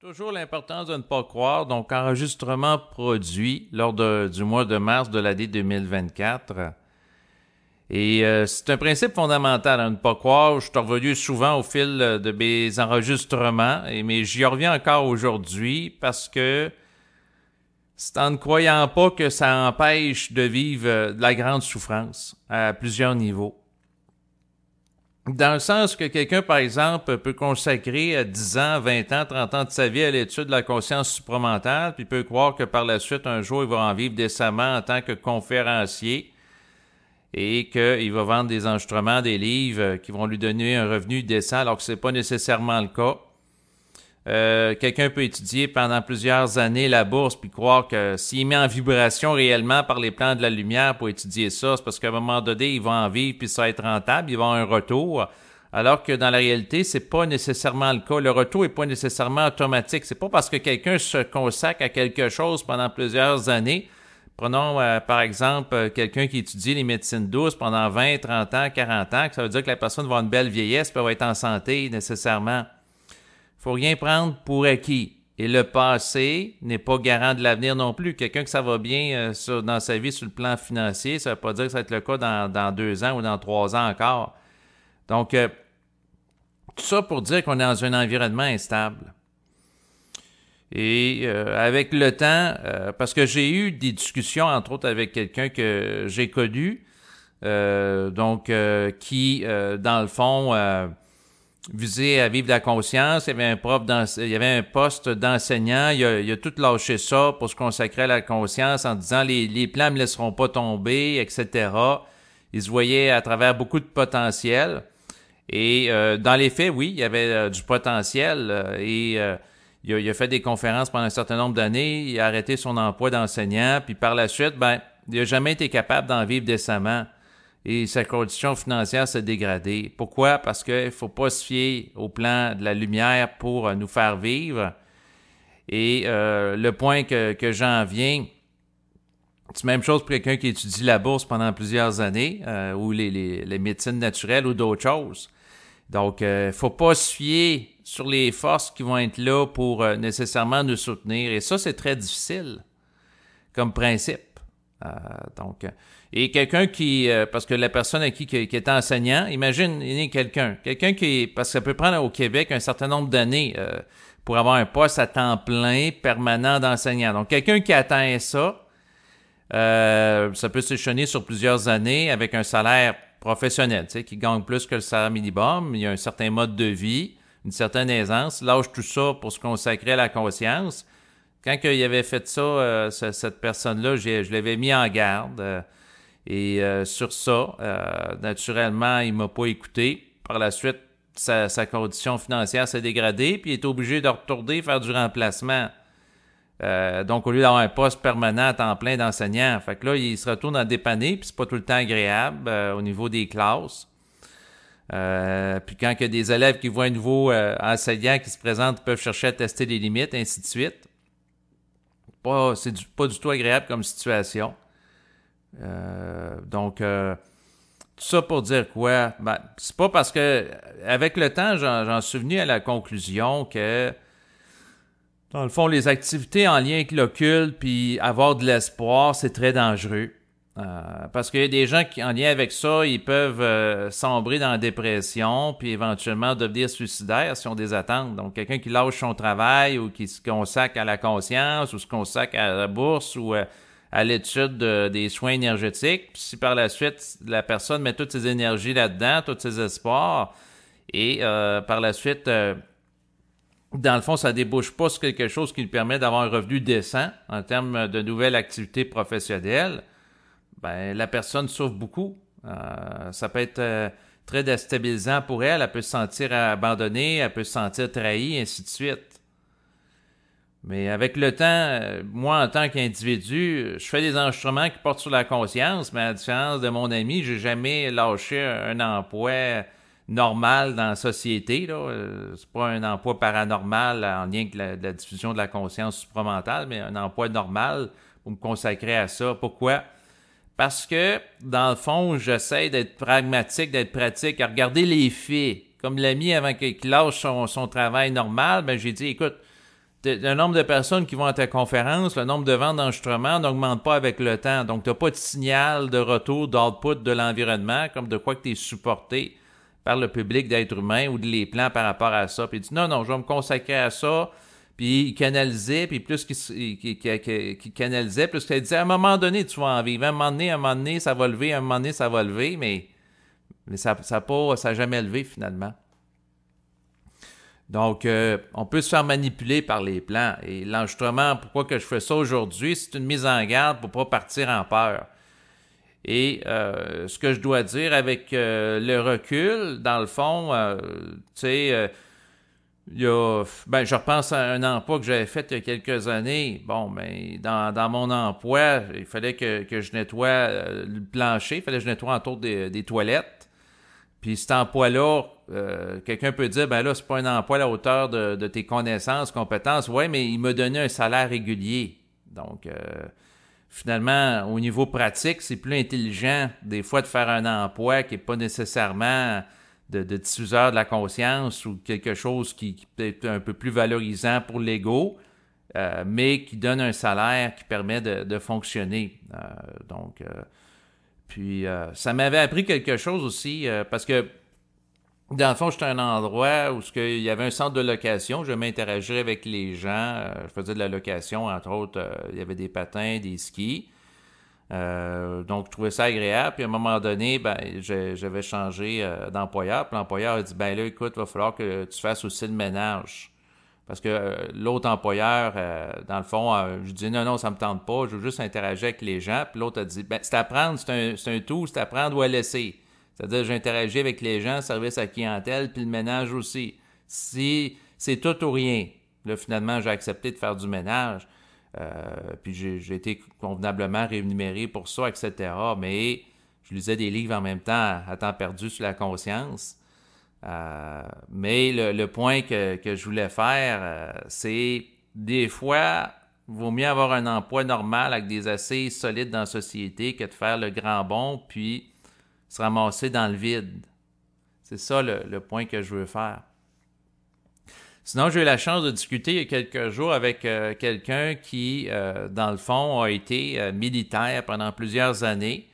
Toujours l'importance de ne pas croire. Donc, enregistrement produit lors du mois de mars de l'année 2024. Et c'est un principe fondamental à ne pas croire. Je suis revenu souvent au fil de mes enregistrements, mais j'y reviens encore aujourd'hui parce que c'est en ne croyant pas que ça empêche de vivre de la grande souffrance à plusieurs niveaux. Dans le sens que quelqu'un, par exemple, peut consacrer 10 ans, 20 ans, 30 ans de sa vie à l'étude de la conscience supramentale, puis peut croire que par la suite, un jour, il va en vivre décemment en tant que conférencier et qu'il va vendre des enregistrements, des livres qui vont lui donner un revenu décent, alors que ce n'est pas nécessairement le cas. Quelqu'un peut étudier pendant plusieurs années la bourse puis croire que s'il met en vibration réellement par les plans de la lumière pour étudier ça, c'est parce qu'à un moment donné, il va en vivre puis ça va être rentable, il va avoir un retour. Alors que dans la réalité, c'est pas nécessairement le cas. Le retour est pas nécessairement automatique. C'est pas parce que quelqu'un se consacre à quelque chose pendant plusieurs années. Prenons par exemple quelqu'un qui étudie les médecines douces pendant 20, 30 ans, 40 ans, que ça veut dire que la personne va avoir une belle vieillesse puis elle va être en santé nécessairement. Faut rien prendre pour acquis. Et le passé n'est pas garant de l'avenir non plus. Quelqu'un que ça va bien dans sa vie sur le plan financier, ça ne veut pas dire que ça va être le cas dans 2 ans ou dans 3 ans encore. Donc, tout ça pour dire qu'on est dans un environnement instable. Et avec le temps, parce que j'ai eu des discussions, entre autres, avec quelqu'un que j'ai connu, qui, dans le fond, visé à vivre de la conscience, il y avait un poste d'enseignant, il a tout lâché ça pour se consacrer à la conscience en disant les plans me laisseront pas tomber, etc. Il se voyait à travers beaucoup de potentiel. Et dans les faits, oui, il y avait du potentiel il a fait des conférences pendant un certain nombre d'années, il a arrêté son emploi d'enseignant, puis par la suite, il n'a jamais été capable d'en vivre décemment. Et sa condition financière s'est dégradée. Pourquoi? Parce qu'il ne faut pas se fier au plan de la lumière pour nous faire vivre. Et le point que j'en viens, c'est la même chose pour quelqu'un qui étudie la bourse pendant plusieurs années, ou les médecines naturelles ou d'autres choses. Donc, il ne faut pas se fier sur les forces qui vont être là pour nécessairement nous soutenir. Et ça, c'est très difficile comme principe. Et quelqu'un qui, parce que la personne qui est enseignant, imagine quelqu'un qui, parce que ça peut prendre au Québec un certain nombre d'années pour avoir un poste à temps plein permanent d'enseignant. Donc, quelqu'un qui atteint ça, ça peut s'échelonner sur plusieurs années avec un salaire professionnel, qui gagne plus que le salaire minimum. Il y a un certain mode de vie, une certaine aisance, lâche tout ça pour se consacrer à la conscience. Quand il avait fait ça, cette personne-là, je l'avais mis en garde. Sur ça, naturellement, il m'a pas écouté. Par la suite, sa condition financière s'est dégradée, puis il est obligé de retourner faire du remplacement. Donc, au lieu d'avoir un poste permanent à temps plein d'enseignant, fait que là, il se retourne à dépanner, puis c'est pas tout le temps agréable au niveau des classes. Puis quand il y a des élèves qui voient un nouveau enseignant qui se présente, ils peuvent chercher à tester les limites, ainsi de suite. C'est pas du tout agréable comme situation. Donc, tout ça pour dire quoi? C'est pas parce que, avec le temps, j'en suis venu à la conclusion que, dans le fond, les activités en lien avec l'occulte puis avoir de l'espoir, c'est très dangereux. Parce qu'il y a des gens qui, en lien avec ça, ils peuvent sombrer dans la dépression puis éventuellement devenir suicidaires si on des attentes. Donc, quelqu'un qui lâche son travail ou qui se consacre à la conscience ou se consacre à la bourse ou à l'étude des soins énergétiques. Puis si par la suite, la personne met toutes ses énergies là-dedans, tous ses espoirs, et par la suite, dans le fond, ça débouche pas sur quelque chose qui lui permet d'avoir un revenu décent en termes de nouvelles activités professionnelles, la personne souffre beaucoup. Ça peut être très déstabilisant pour elle. Elle peut se sentir abandonnée, elle peut se sentir trahie, ainsi de suite. Mais avec le temps, moi, en tant qu'individu, je fais des enregistrements qui portent sur la conscience, mais à la différence de mon ami, j'ai jamais lâché un emploi normal dans la société. C'est pas un emploi paranormal en lien avec la diffusion de la conscience supramentale, mais un emploi normal pour me consacrer à ça. Pourquoi? Parce que, dans le fond, j'essaie d'être pragmatique, d'être pratique, à regarder les faits. Comme l'ami, avant qu'il lâche son travail normal, j'ai dit, écoute, le nombre de personnes qui vont à ta conférence, le nombre de ventes d'enregistrements n'augmente pas avec le temps. Donc, tu n'as pas de signal de retour d'output de l'environnement, comme de quoi que tu es supporté par le public d'êtres humains ou les plans par rapport à ça. Puis il dit non, non, je vais me consacrer à ça. Puis il canalisait, puis plus qu'il canalisait, plus qu'il disait à un moment donné, tu vas en vivre. À un moment donné, ça va lever, à un moment donné, ça va lever, mais ça a jamais levé finalement. Donc, on peut se faire manipuler par les plans. Et l'enregistrement, pourquoi que je fais ça aujourd'hui, c'est une mise en garde pour pas partir en peur. Et ce que je dois dire avec le recul, dans le fond, tu sais, je repense à un emploi que j'avais fait il y a quelques années. Bon, ben, dans mon emploi, il fallait que je nettoie le plancher, il fallait que je nettoie autour des toilettes. Puis cet emploi-là, quelqu'un peut dire, ben là, c'est pas un emploi à la hauteur de tes connaissances, compétences. Ouais, mais il m'a donné un salaire régulier. Donc, finalement, au niveau pratique, c'est plus intelligent des fois de faire un emploi qui n'est pas nécessairement de diffuseur de la conscience ou quelque chose qui peut être un peu plus valorisant pour l'ego, mais qui donne un salaire qui permet de fonctionner. Puis ça m'avait appris quelque chose aussi, parce que dans le fond, j'étais à un endroit où il y avait un centre de location, je m'interagir avec les gens, je faisais de la location, entre autres, il y avait des patins, des skis. Donc, je trouvais ça agréable. Puis, à un moment donné, ben, j'avais changé d'employeur. Puis, l'employeur a dit, ben là, écoute, il va falloir que tu fasses aussi le ménage. Parce que l'autre employeur, dans le fond, je dis, non, ça me tente pas. Je veux juste interagir avec les gens. Puis, l'autre a dit, ben, c'est à prendre, c'est un tout, c'est à prendre ou à laisser. C'est-à-dire, j'interagis avec les gens, service à la clientèle, puis le ménage aussi. Si c'est tout ou rien, là, finalement, j'ai accepté de faire du ménage. Puis j'ai été convenablement rémunéré pour ça, etc. Mais je lisais des livres en même temps à temps perdu sur la conscience. Mais le point que je voulais faire, c'est des fois, il vaut mieux avoir un emploi normal avec des assez solides dans la société que de faire le grand bond puis se ramasser dans le vide. C'est ça le point que je veux faire. Sinon, j'ai eu la chance de discuter il y a quelques jours avec quelqu'un qui, dans le fond, a été militaire pendant plusieurs années.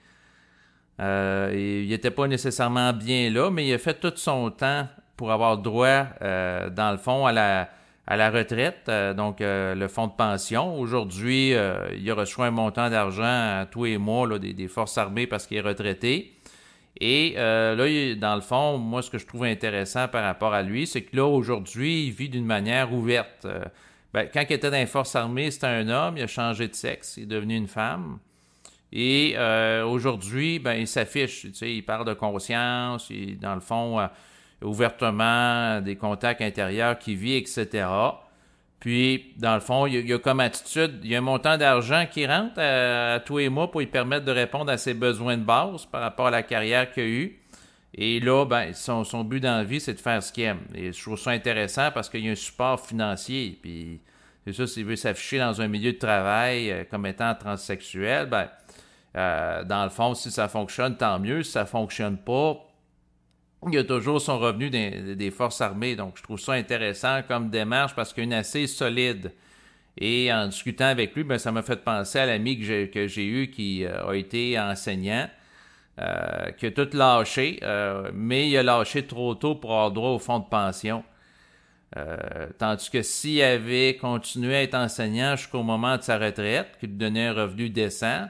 Et il n'était pas nécessairement bien là, mais il a fait tout son temps pour avoir droit, dans le fond, à la retraite, donc le fonds de pension. Aujourd'hui, il a reçu un montant d'argent tous les mois là, des forces armées parce qu'il est retraité. Et là, dans le fond, moi, ce que je trouve intéressant par rapport à lui, c'est que là, aujourd'hui, il vit d'une manière ouverte. Quand il était dans les forces armées, c'était un homme, il a changé de sexe, il est devenu une femme. Et aujourd'hui, il s'affiche, tu sais, il parle de conscience, dans le fond, ouvertement, des contacts intérieurs qu'il vit, etc. Puis, dans le fond, il y a comme attitude, il y a un montant d'argent qui rentre à tous les mois pour lui permettre de répondre à ses besoins de base par rapport à la carrière qu'il a eue. Et là, son but dans la vie, c'est de faire ce qu'il aime. Et je trouve ça intéressant parce qu'il y a un support financier. Puis, c'est ça, s'il veut s'afficher dans un milieu de travail comme étant transsexuel, dans le fond, si ça fonctionne, tant mieux. Si ça fonctionne pas, il y a toujours son revenu des forces armées. Donc, je trouve ça intéressant comme démarche parce qu'il y a une assise solide. Et en discutant avec lui, ça m'a fait penser à l'ami que j'ai eu qui a été enseignant, qui a tout lâché, mais il a lâché trop tôt pour avoir droit au fonds de pension. Tandis que s'il avait continué à être enseignant jusqu'au moment de sa retraite, qui lui donnait un revenu décent,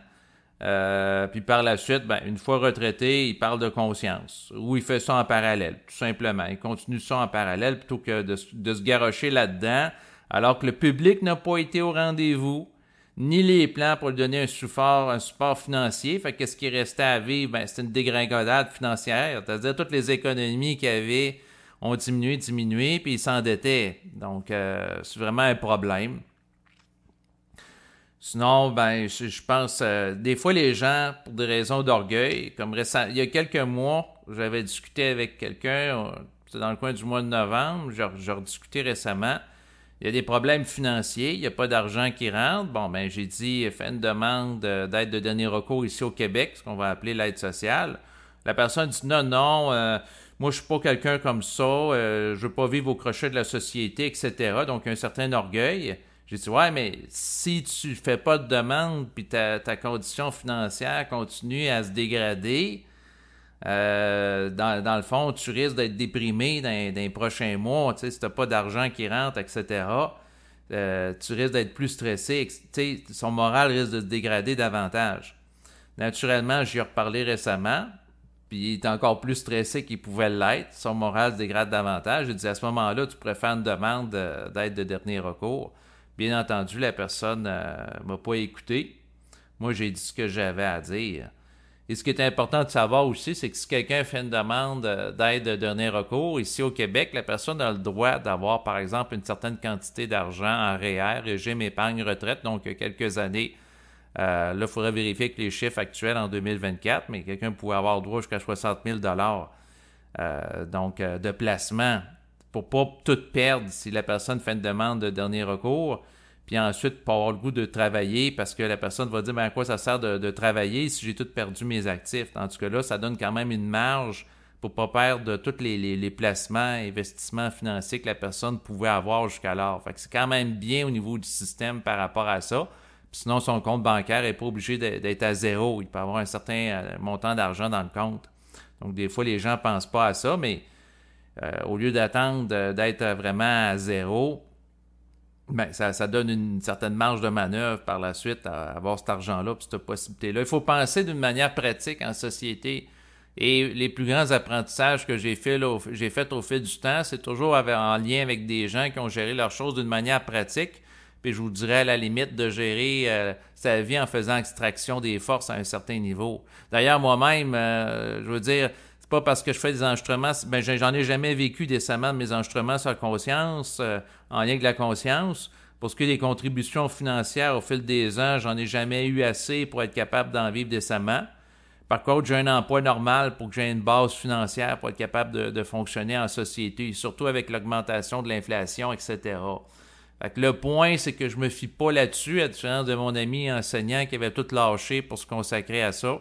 puis par la suite, une fois retraité, il parle de conscience. Ou il fait ça en parallèle, tout simplement. Il continue ça en parallèle plutôt que de se garrocher là-dedans, alors que le public n'a pas été au rendez-vous, ni les plans pour lui donner un support financier. Fait que ce qui restait à vivre, c'était une dégringolade financière. C'est-à-dire toutes les économies qu'il y avait ont diminué, puis il s'endettait. Donc, c'est vraiment un problème. Sinon, je pense, des fois, les gens, pour des raisons d'orgueil, comme il y a quelques mois, j'avais discuté avec quelqu'un, c'était dans le coin du mois de novembre, j'ai rediscuté récemment, il y a des problèmes financiers, il n'y a pas d'argent qui rentre. J'ai dit, fais une demande d'aide de dernier recours ici au Québec, ce qu'on va appeler l'aide sociale. La personne dit, non, moi, je suis pas quelqu'un comme ça, je veux pas vivre au crochet de la société, etc. Donc, un certain orgueil. J'ai dit, ouais, mais si tu fais pas de demande, puis ta condition financière continue à se dégrader, dans le fond, tu risques d'être déprimé dans les prochains mois, tu sais, si t'as pas d'argent qui rentre, etc. Tu risques d'être plus stressé, tu sais, son moral risque de se dégrader davantage. Naturellement, j'y ai reparlé récemment, puis il est encore plus stressé qu'il pouvait l'être, son moral se dégrade davantage. J'ai dit, à ce moment-là, tu pourrais faire une demande d'aide de dernier recours. Bien entendu, la personne m'a pas écouté. Moi, j'ai dit ce que j'avais à dire. Et ce qui est important de savoir aussi, c'est que si quelqu'un fait une demande d'aide de dernier recours, ici au Québec, la personne a le droit d'avoir, par exemple, une certaine quantité d'argent en REER, régime épargne retraite, donc quelques années. Là, il faudrait vérifier avec les chiffres actuels en 2024, mais quelqu'un pouvait avoir droit jusqu'à 60 000 de placement pour pas tout perdre si la personne fait une demande de dernier recours. Puis ensuite, pas avoir le goût de travailler parce que la personne va dire, ben à quoi ça sert de travailler si j'ai tout perdu mes actifs. Tandis que là, ça donne quand même une marge pour pas perdre tous les placements, investissements financiers que la personne pouvait avoir jusqu'alors. Fait que c'est quand même bien au niveau du système par rapport à ça. Puis sinon, son compte bancaire n'est pas obligé d'être à zéro. Il peut avoir un certain montant d'argent dans le compte. Donc, des fois, les gens ne pensent pas à ça, mais au lieu d'attendre d'être vraiment à zéro, ben, ça donne une certaine marge de manœuvre par la suite à avoir cet argent-là puis cette possibilité-là. Il faut penser d'une manière pratique en société. Et les plus grands apprentissages que j'ai fait au fil du temps, c'est toujours en lien avec des gens qui ont géré leurs choses d'une manière pratique. Puis je vous dirais à la limite de gérer sa vie en faisant extraction des forces à un certain niveau. D'ailleurs, moi-même, je veux dire, c'est pas parce que je fais des enregistrements, ben j'en ai jamais vécu décemment de mes enregistrements sur la conscience, en lien avec la conscience. Pour ce qui est des contributions financières au fil des ans, j'en ai jamais eu assez pour être capable d'en vivre décemment. Par contre, j'ai un emploi normal pour que j'ai une base financière pour être capable de fonctionner en société, surtout avec l'augmentation de l'inflation, etc. Fait que le point, c'est que je me fie pas là-dessus, à la différence de mon ami enseignant qui avait tout lâché pour se consacrer à ça.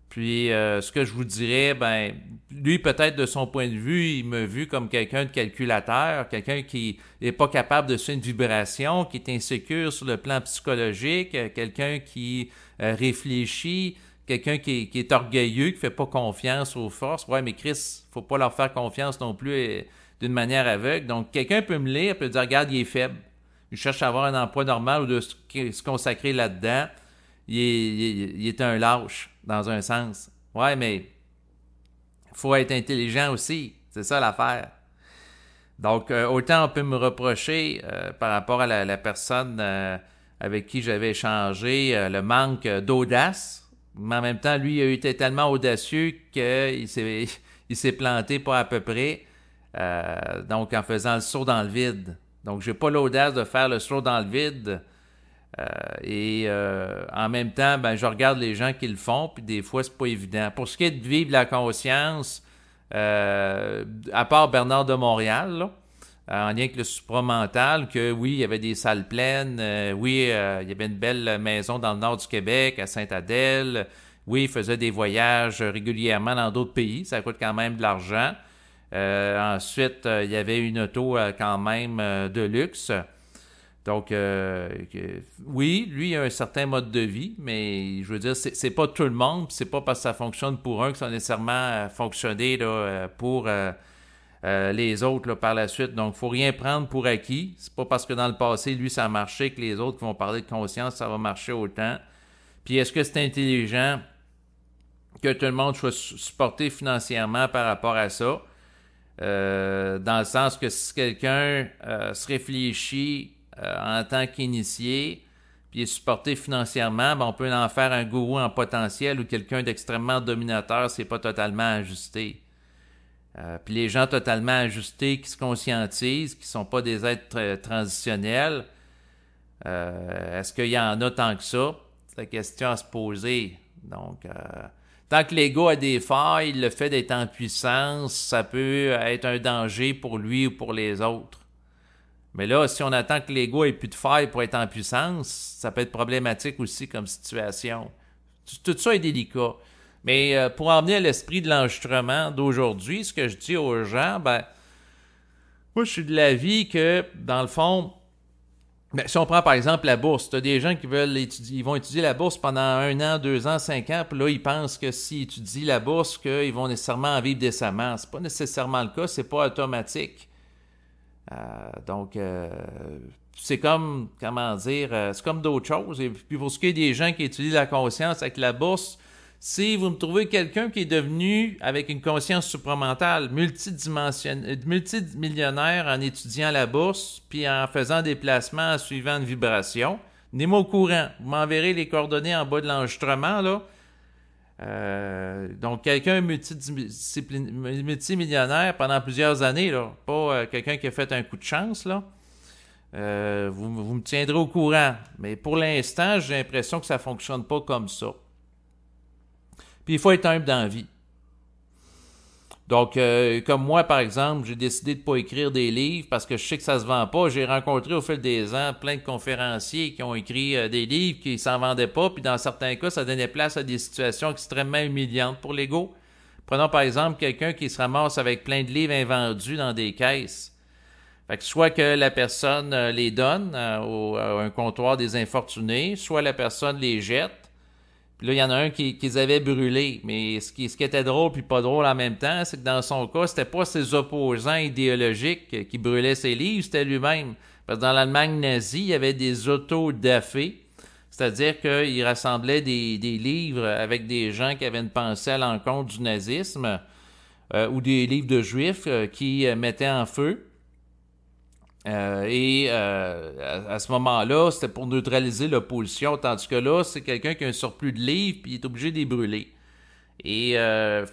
Puis, ce que je vous dirais, ben, lui, peut-être de son point de vue, il m'a vu comme quelqu'un de calculateur, quelqu'un qui n'est pas capable de suivre une vibration, qui est insécure sur le plan psychologique, quelqu'un qui réfléchit, quelqu'un qui est orgueilleux, qui fait pas confiance aux forces. Ouais, mais Chris, faut pas leur faire confiance non plus d'une manière aveugle. Donc, quelqu'un peut me lire, peut dire, regarde, il est faible. Il cherche à avoir un emploi normal ou de se consacrer là-dedans. Il est un lâche, dans un sens. Ouais, mais il faut être intelligent aussi. C'est ça l'affaire. Donc, autant on peut me reprocher par rapport à la personne avec qui j'avais échangé le manque d'audace. Mais en même temps, lui, il a été tellement audacieux qu'il s'est planté pas à peu près. Donc, en faisant le saut dans le vide. Donc, j'ai pas l'audace de faire le saut dans le vide. En même temps, ben, je regarde les gens qui le font, puis des fois, c'est pas évident. Pour ce qui est de vivre la conscience, à part Bernard de Montréal, là, en lien avec le supramental, que oui, il y avait des salles pleines, oui, il y avait une belle maison dans le nord du Québec, à Sainte-Adèle, oui, il faisait des voyages régulièrement dans d'autres pays, ça coûte quand même de l'argent. Ensuite, il y avait une auto quand même de luxe. Donc, oui, lui, il a un certain mode de vie, mais je veux dire, c'est pas tout le monde, puis c'est pas parce que ça fonctionne pour un que ça va nécessairement fonctionner là, pour les autres là, par la suite. Donc, faut rien prendre pour acquis. C'est pas parce que dans le passé, lui, ça a marché que les autres qui vont parler de conscience, ça va marcher autant. Puis, est-ce que c'est intelligent que tout le monde soit supporté financièrement par rapport à ça? Dans le sens que si quelqu'un se réfléchit en tant qu'initié, puis est supporté financièrement, ben on peut en faire un gourou en potentiel ou quelqu'un d'extrêmement dominateur, c'est pas totalement ajusté. Puis les gens totalement ajustés qui se conscientisent, qui sont pas des êtres transitionnels, est-ce qu'il y en a tant que ça? C'est la question à se poser. Donc, tant que l'ego a des failles, le fait d'être en puissance, ça peut être un danger pour lui ou pour les autres. Mais là, si on attend que l'ego ait plus de failles pour être en puissance, ça peut être problématique aussi comme situation. Tout ça est délicat. Mais pour en venir à l'esprit de l'enregistrement d'aujourd'hui, ce que je dis aux gens, ben, moi, je suis de l'avis que, dans le fond, ben, si on prend par exemple la bourse, tu as des gens qui veulent étudier, ils vont étudier la bourse pendant 1 an, 2 ans, 5 ans, puis là, ils pensent que s'ils étudient la bourse, qu'ils vont nécessairement en vivre décemment. C'est pas nécessairement le cas, c'est pas automatique. Donc, c'est comme, comment dire, c'est comme d'autres choses. Et puis pour ce qui est des gens qui étudient la conscience avec la bourse, si vous me trouvez quelqu'un qui est devenu, avec une conscience supramentale, multimillionnaire en étudiant la bourse, puis en faisant des placements en suivant une vibration, tenez-moi au courant. Vous m'enverrez les coordonnées en bas de l'enregistrement, là. Donc, quelqu'un multimillionnaire pendant plusieurs années, là, pas quelqu'un qui a fait un coup de chance, là. Vous me tiendrez au courant. Mais pour l'instant, j'ai l'impression que ça ne fonctionne pas comme ça. Puis il faut être humble dans la vie. Donc, comme moi, par exemple, j'ai décidé de ne pas écrire des livres parce que je sais que ça ne se vend pas. J'ai rencontré au fil des ans plein de conférenciers qui ont écrit des livres qui ne s'en vendaient pas. Puis dans certains cas, ça donnait place à des situations extrêmement humiliantes pour l'ego. Prenons par exemple quelqu'un qui se ramasse avec plein de livres invendus dans des caisses. Fait que soit que la personne les donne à un comptoir des infortunés, soit la personne les jette. Puis là, il y en a un qui les avait brûlés. Mais ce qui était drôle puis pas drôle en même temps, c'est que dans son cas, c'était pas ses opposants idéologiques qui brûlaient ses livres, c'était lui-même. Parce que dans l'Allemagne nazie, il y avait des autodafés, c'est-à-dire qu'ils rassemblaient des livres avec des gens qui avaient une pensée à l'encontre du nazisme ou des livres de juifs qui mettaient en feu. À ce moment-là, c'était pour neutraliser l'opposition, tandis que là, c'est quelqu'un qui a un surplus de livres puis il est obligé de les brûler. Et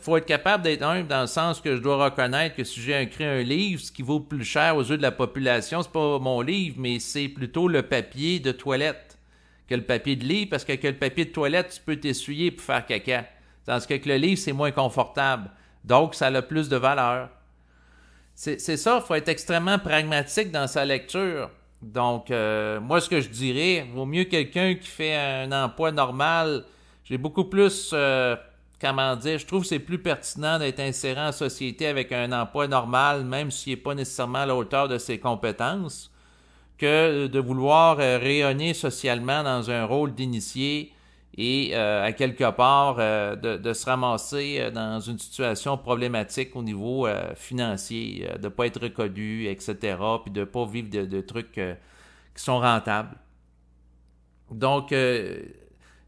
faut être capable d'être humble dans le sens que je dois reconnaître que si j'ai écrit un livre, ce qui vaut plus cher aux yeux de la population, c'est pas mon livre, mais c'est plutôt le papier de toilette que le papier de livre, parce qu'avec le papier de toilette, tu peux t'essuyer pour faire caca. Tandis qu'avec le livre, c'est moins confortable. Donc, ça a plus de valeur. C'est ça, il faut être extrêmement pragmatique dans sa lecture. Donc, moi, ce que je dirais, vaut mieux quelqu'un qui fait un emploi normal. J'ai beaucoup plus, comment dire, je trouve que c'est plus pertinent d'être inséré en société avec un emploi normal, même s'il n'est pas nécessairement à la hauteur de ses compétences, que de vouloir rayonner socialement dans un rôle d'initié et à quelque part de se ramasser dans une situation problématique au niveau financier, de ne pas être reconnu, etc., puis de ne pas vivre de trucs qui sont rentables. Donc,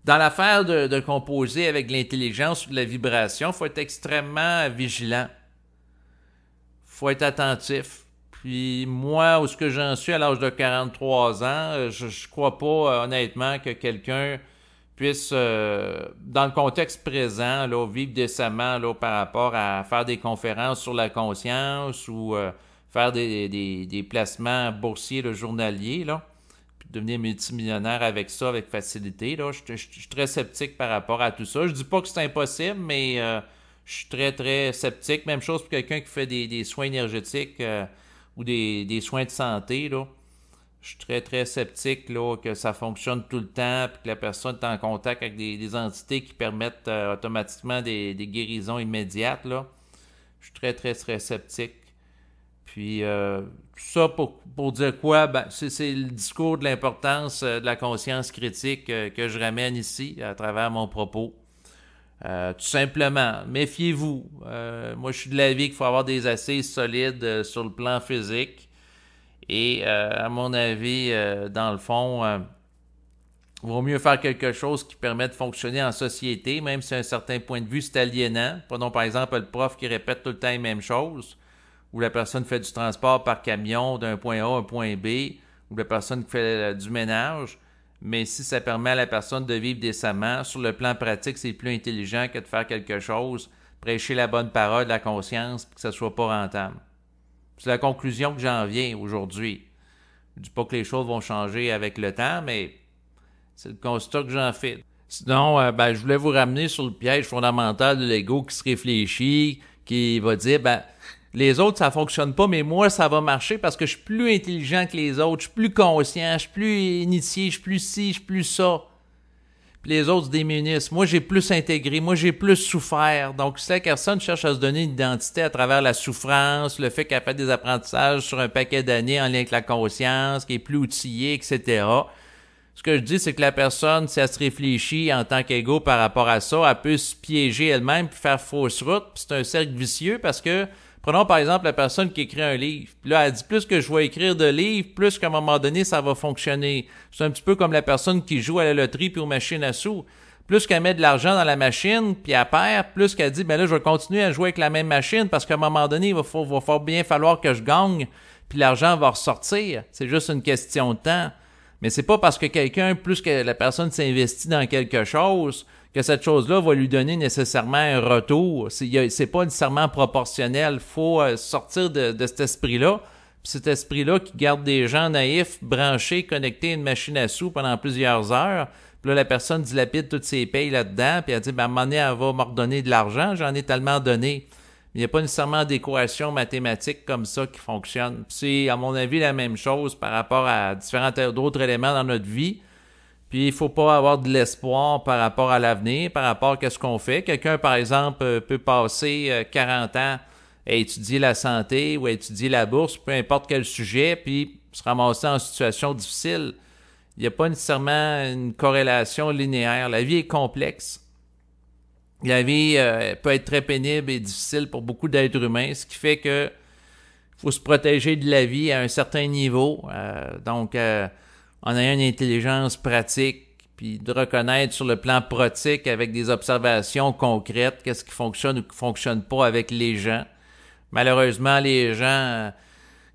dans l'affaire de composer avec l'intelligence ou de la vibration, il faut être extrêmement vigilant. Il faut être attentif. Puis moi, où ce que j'en suis à l'âge de 43 ans, je crois pas honnêtement que quelqu'un puisse, dans le contexte présent, là, vivre décemment là, par rapport à faire des conférences sur la conscience ou faire des placements boursiers là, journaliers, là, puis devenir multimillionnaire avec ça, avec facilité. Là. Je suis très sceptique par rapport à tout ça. Je dis pas que c'est impossible, mais je suis très, très sceptique. Même chose pour quelqu'un qui fait des soins énergétiques ou des soins de santé, là. Je suis très, très sceptique là, que ça fonctionne tout le temps puis que la personne est en contact avec des entités qui permettent automatiquement des guérisons immédiates. Là. Je suis très, très, très sceptique. Puis, tout ça pour dire quoi? Ben, c'est le discours de l'importance de la conscience critique que je ramène ici à travers mon propos. Tout simplement, méfiez-vous. Moi, je suis de l'avis qu'il faut avoir des assises solides sur le plan physique. Et à mon avis, dans le fond, il vaut mieux faire quelque chose qui permet de fonctionner en société, même si à un certain point de vue, c'est aliénant. Prenons par exemple le prof qui répète tout le temps les mêmes choses, ou la personne fait du transport par camion d'un point A à un point B, ou la personne qui fait du ménage. Mais si ça permet à la personne de vivre décemment, sur le plan pratique, c'est plus intelligent que de faire quelque chose, prêcher la bonne parole de la conscience, pour que ça soit pas rentable. C'est la conclusion que j'en viens aujourd'hui. Je ne dis pas que les choses vont changer avec le temps, mais c'est le constat que j'en fais. Sinon, je voulais vous ramener sur le piège fondamental de l'ego qui se réfléchit, qui va dire, les autres, ça fonctionne pas, mais moi, ça va marcher parce que je suis plus intelligent que les autres, je suis plus conscient, je suis plus initié, je suis plus ci, je suis plus ça. Puis puis les autres se démunissent. Moi, j'ai plus intégré, moi, j'ai plus souffert. Donc, si la personne cherche à se donner une identité à travers la souffrance, le fait qu'elle fait des apprentissages sur un paquet d'années en lien avec la conscience, qu'elle est plus outillée, etc., ce que je dis, c'est que la personne, si elle se réfléchit en tant qu'ego par rapport à ça, elle peut se piéger elle-même puis faire fausse route. Puis c'est un cercle vicieux parce que, prenons par exemple la personne qui écrit un livre. Puis là, elle dit plus que je vais écrire de livres, plus qu'à un moment donné, ça va fonctionner. C'est un petit peu comme la personne qui joue à la loterie puis aux machines à sous. Plus qu'elle met de l'argent dans la machine, puis elle perd, plus qu'elle dit, ben là, je vais continuer à jouer avec la même machine parce qu'à un moment donné, il va bien falloir que je gagne, puis l'argent va ressortir. C'est juste une question de temps. Mais c'est pas parce que quelqu'un, plus que la personne s'investit dans quelque chose, que cette chose-là va lui donner nécessairement un retour. C'est pas nécessairement proportionnel. Faut sortir de cet esprit-là. Puis cet esprit-là qui garde des gens naïfs, branchés, connectés à une machine à sous pendant plusieurs heures. Puis là, la personne dilapide toutes ses payes là-dedans, puis elle dit, ben, à un moment donné, elle va me redonner de l'argent, j'en ai tellement donné. Il n'y a pas nécessairement d'équation mathématique comme ça qui fonctionne. C'est, à mon avis, la même chose par rapport à différents d'autres éléments dans notre vie. Puis, il ne faut pas avoir de l'espoir par rapport à l'avenir, par rapport à ce qu'on fait. Quelqu'un, par exemple, peut passer 40 ans à étudier la santé ou à étudier la bourse, peu importe quel sujet, puis se ramasser en situation difficile. Il n'y a pas nécessairement une corrélation linéaire. La vie est complexe. La vie peut être très pénible et difficile pour beaucoup d'êtres humains, ce qui fait que faut se protéger de la vie à un certain niveau. Donc, en ayant une intelligence pratique, puis de reconnaître sur le plan pratique avec des observations concrètes qu'est-ce qui fonctionne ou qui fonctionne pas avec les gens. Malheureusement, les gens,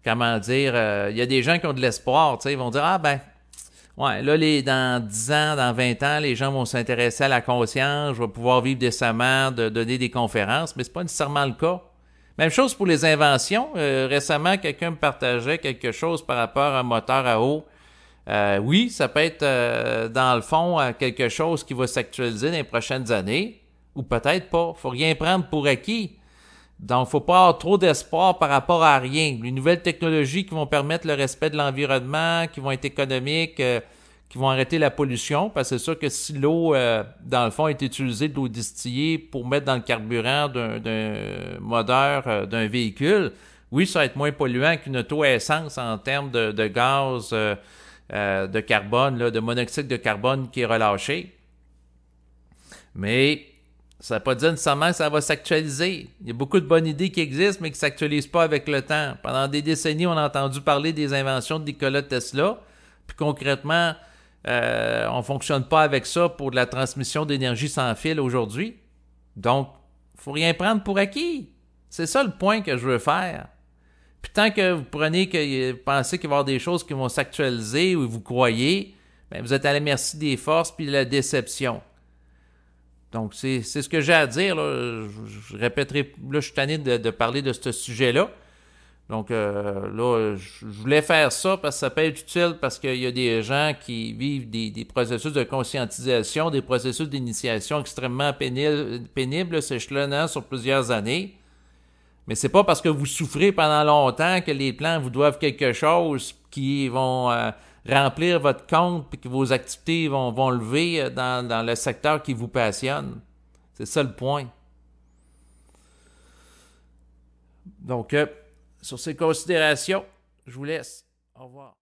comment dire, il y a des gens qui ont de l'espoir, tu sais, ils vont dire, ah ben, ouais, là, dans 10 ans, dans 20 ans, les gens vont s'intéresser à la conscience, je vais pouvoir vivre décemment, de donner des conférences, mais c'est pas nécessairement le cas. Même chose pour les inventions. Récemment, quelqu'un me partageait quelque chose par rapport à un moteur à eau. Oui, ça peut être, dans le fond, quelque chose qui va s'actualiser dans les prochaines années, ou peut-être pas. Faut rien prendre pour acquis. Donc, faut pas avoir trop d'espoir par rapport à rien. Les nouvelles technologies qui vont permettre le respect de l'environnement, qui vont être économiques, qui vont arrêter la pollution, parce que c'est sûr que si l'eau, dans le fond, est utilisée de l'eau distillée pour mettre dans le carburant d'un moteur, d'un véhicule, oui, ça va être moins polluant qu'une auto à essence en termes de gaz, de carbone, là, de monoxyde de carbone qui est relâché. Mais ça ne veut pas dire nécessairement que ça va s'actualiser. Il y a beaucoup de bonnes idées qui existent, mais qui ne s'actualisent pas avec le temps. Pendant des décennies, on a entendu parler des inventions de Nikola Tesla, puis concrètement, on ne fonctionne pas avec ça pour de la transmission d'énergie sans fil aujourd'hui. Donc, il ne faut rien prendre pour acquis. C'est ça le point que je veux faire. Puis tant que vous pensez qu'il va y avoir des choses qui vont s'actualiser ou vous croyez, bien, vous êtes à la merci des forces puis de la déception. Donc, c'est ce que j'ai à dire. Là. Je répéterai, là, je suis tanné de parler de ce sujet-là. Donc, là, je voulais faire ça parce que ça peut être utile parce qu'il y a des gens qui vivent des processus de conscientisation, des processus d'initiation extrêmement pénibles, s'échelonnant sur plusieurs années. Mais c'est pas parce que vous souffrez pendant longtemps que les plans vous doivent quelque chose qui vont remplir votre compte puis que vos activités vont lever dans le secteur qui vous passionne. C'est ça le point. Donc, sur ces considérations, je vous laisse. Au revoir.